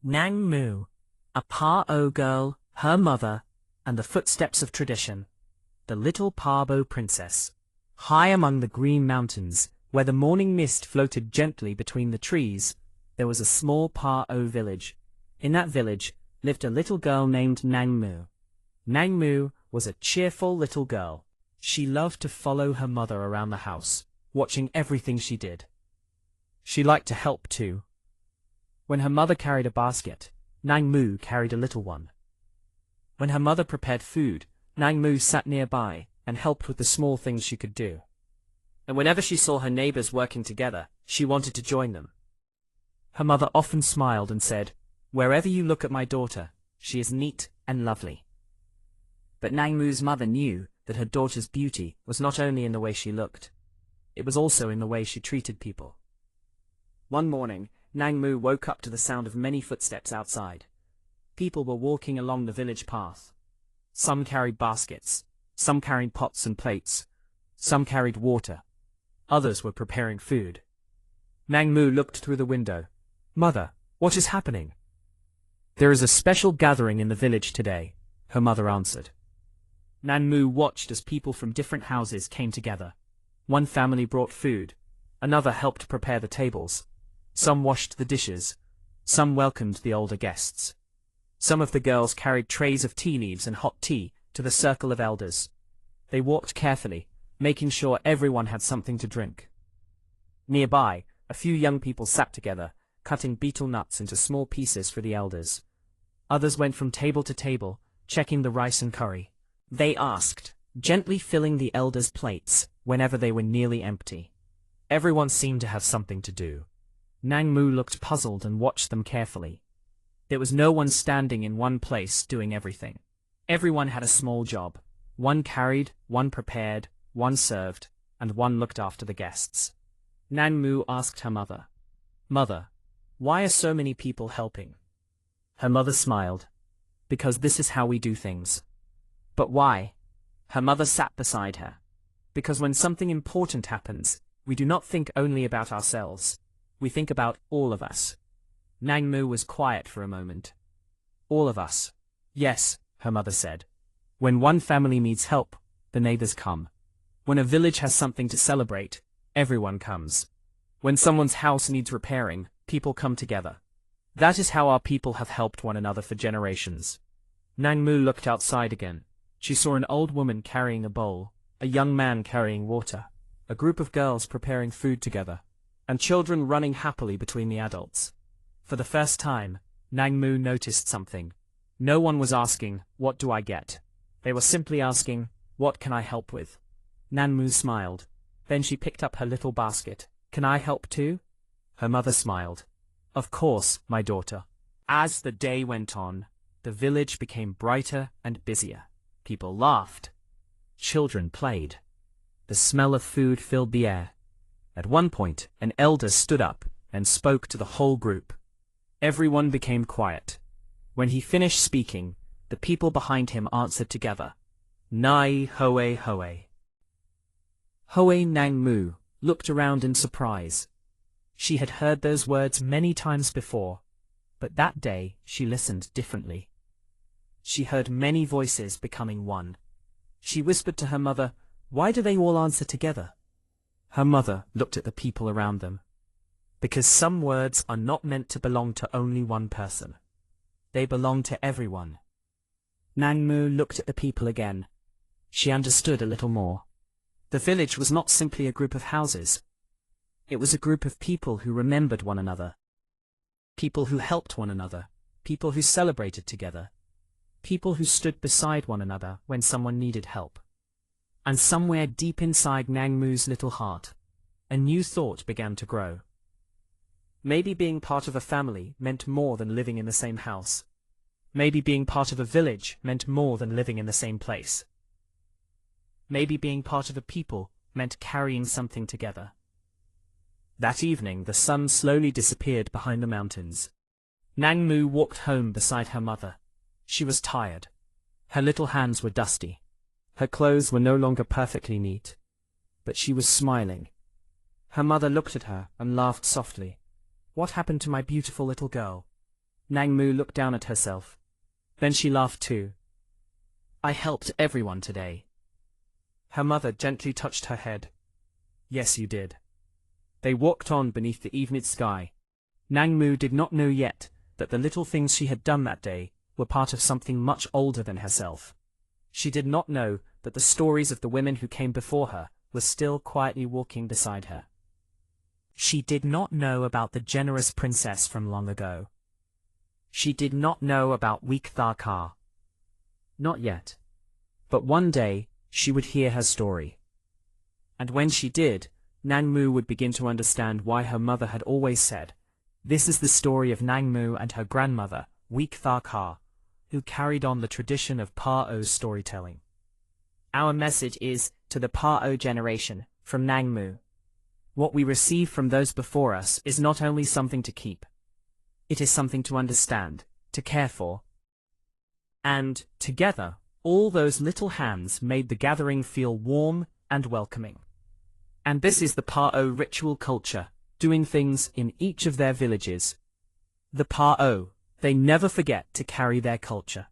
Nang Mu, a Pa-O girl, her mother, and the footsteps of tradition. The little Pa-Bo princess. High among the green mountains, where the morning mist floated gently between the trees, there was a small Pa-O village. In that village lived a little girl named Nang Mu. Nang Mu was a cheerful little girl. She loved to follow her mother around the house, watching everything she did. She liked to help too. When her mother carried a basket, Nang Mu carried a little one. When her mother prepared food, Nang Mu sat nearby and helped with the small things she could do. And whenever she saw her neighbors working together, she wanted to join them. Her mother often smiled and said, "Wherever you look at my daughter, she is neat and lovely." But Nang Mu's mother knew that her daughter's beauty was not only in the way she looked, it was also in the way she treated people. One morning, Nang Mu woke up to the sound of many footsteps outside. People were walking along the village path. Some carried baskets, some carried pots and plates, some carried water, others were preparing food. Nang Mu looked through the window. "Mother, what is happening?" "There is a special gathering in the village today," her mother answered. Nang Mu watched as people from different houses came together. One family brought food, another helped prepare the tables. Some washed the dishes, some welcomed the older guests. Some of the girls carried trays of tea leaves and hot tea to the circle of elders. They walked carefully, making sure everyone had something to drink. Nearby, a few young people sat together, cutting betel nuts into small pieces for the elders. Others went from table to table, checking the rice and curry. They asked, gently filling the elders' plates whenever they were nearly empty. Everyone seemed to have something to do. Nang Mu looked puzzled and watched them carefully. There was no one standing in one place doing everything. Everyone had a small job. One carried, one prepared, one served, and one looked after the guests. Nang Mu asked her mother, "Mother, why are so many people helping?" Her mother smiled. "Because this is how we do things." "But why?" Her mother sat beside her. "Because when something important happens, we do not think only about ourselves. We think about all of us." Nang Mu was quiet for a moment. "All of us." "Yes," her mother said. "When one family needs help, the neighbors come. When a village has something to celebrate, everyone comes. When someone's house needs repairing, people come together. That is how our people have helped one another for generations." Nang Mu looked outside again. She saw an old woman carrying a bowl, a young man carrying water, a group of girls preparing food together, and children running happily between the adults. For the first time, Nang Mu noticed something. No one was asking, "What do I get?" They were simply asking, "What can I help with?" Nang Mu smiled. Then she picked up her little basket. "Can I help too?" Her mother smiled. "Of course, my daughter." As the day went on, the village became brighter and busier. People laughed. Children played. The smell of food filled the air. At one point, an elder stood up and spoke to the whole group. Everyone became quiet. When he finished speaking, the people behind him answered together, "Nai Hoe Hoe." Hoe Nang Mu looked around in surprise. She had heard those words many times before, but that day she listened differently. She heard many voices becoming one. She whispered to her mother, "Why do they all answer together?" Her mother looked at the people around them. "Because some words are not meant to belong to only one person. They belong to everyone." Nang Mu looked at the people again. She understood a little more. The village was not simply a group of houses. It was a group of people who remembered one another. People who helped one another. People who celebrated together. People who stood beside one another when someone needed help. And somewhere deep inside Nang Mu's little heart, a new thought began to grow. Maybe being part of a family meant more than living in the same house. Maybe being part of a village meant more than living in the same place. Maybe being part of a people meant carrying something together. That evening, the sun slowly disappeared behind the mountains. Nang Mu walked home beside her mother. She was tired. Her little hands were dusty. Her clothes were no longer perfectly neat. But she was smiling. Her mother looked at her and laughed softly. "What happened to my beautiful little girl?" Nang Mu looked down at herself. Then she laughed too. I helped everyone today. Her mother gently touched her head. Yes, you did. They walked on beneath the evening sky. Nang Mu did not know yet that the little things she had done that day were part of something much older than herself. She did not know that the stories of the women who came before her were still quietly walking beside her. She did not know about the generous princess from long ago. She did not know about Week Thar-Kar. Not yet. But one day, she would hear her story. And when she did, Nang Mu would begin to understand why her mother had always said, "This is the story of Nang Mu and her grandmother, Week Thar-Kar, who carried on the tradition of Pa-O's storytelling." Our message is to the Pa-O generation, from Nang Mu. What we receive from those before us is not only something to keep. It is something to understand, to care for. And, together, all those little hands made the gathering feel warm and welcoming. And this is the Pa-O ritual culture, doing things in each of their villages. The Pa-O, they never forget to carry their culture.